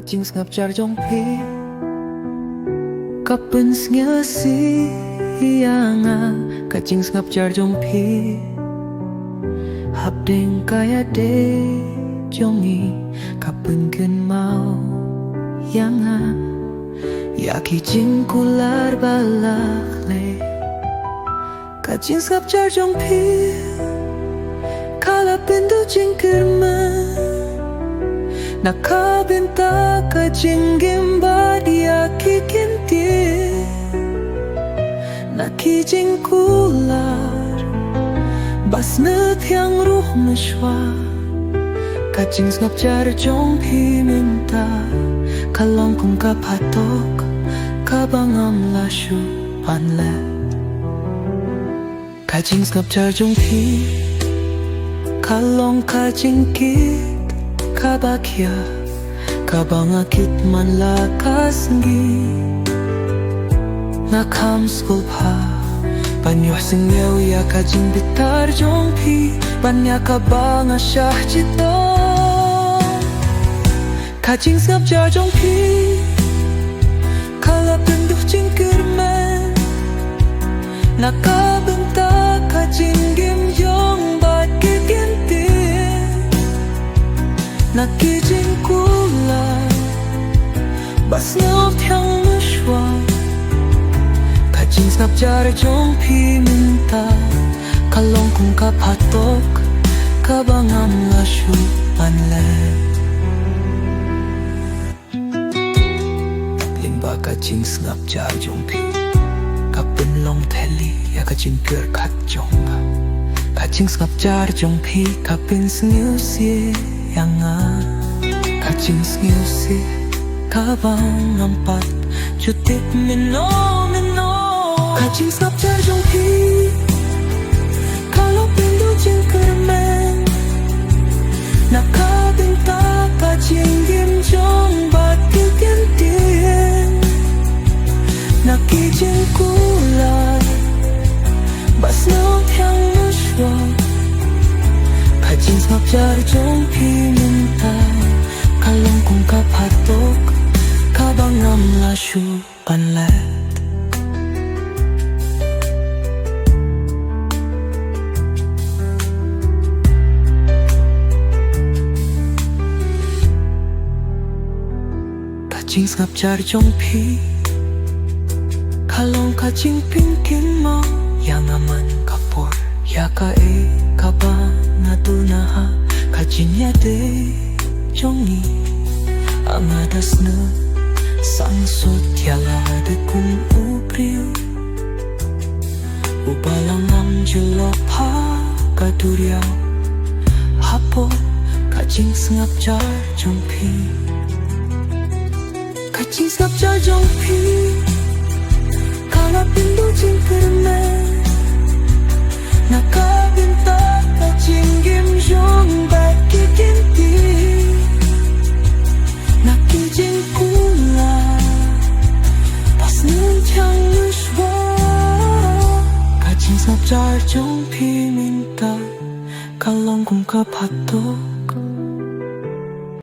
Kacing sengap jar jong pi Kapun sengya si Yanga Kacing sengap jar jong pi Hap ding kaya de jongi Kapun kun mau Yanga Yaki jing kular balak le Kacing sengap jar jong pi Kala pintu jing kerma Nakabenta ka jinggim ba dia kikinti Nakijing kular Bas netiang ruh meswa Kacing sengap jar jong pi minta Kalong kong kapatok Kabangam lasyu panlet Kacing sengap jar jong pi Kalong kacing kit Kabakya Kabangakit man lakas ngi Nakam skulpa Banyo singyaw ya kajing bitar jong pi Banya kabanga syah jito Kajing sengap jar jong pi Kala penduh jing kermen Nakabenta kajing gim yong bat kikinti Nakijing kular Bas ngọc thiang mishwa Kajing sengap jar jong pi minta Kalong kong kapatok Kabangam lasyu panlet Limba kajing sengap jar jong pi Kapun long teli Ya kajing ker kat jong pa Kajing sengap jar jong pi Kapun sengyu si Yanga Kacing sengisi Kabang ampat Jutik mino Kacing sengap jar jong pi Kalau pindu jing kermen Nakabenta kacing gim jong bat kikintin Nakijing kular Bas nong thiang muswa Kacing sengap jar jong pi minta Kalong kong kapatok Kabangam lasyu panlet Kacing sengap jar jong pi Kalong kacing pingkin mo Yang aman kapor Yaka kabang Natunaha kajinya de jongi Amadas na sangsot yala de kung ubriu Ubalang am jelop ha kaduriao Hapo kajing sengap jar jong pi Kajing sengap jar jong pi Kala pindu jing kermen Nakabenta kacing gim jong bat kikinti Nakijing kular Pas nuntiang muswa Kacing sengap jar jong pi minta Kalong kong kapatok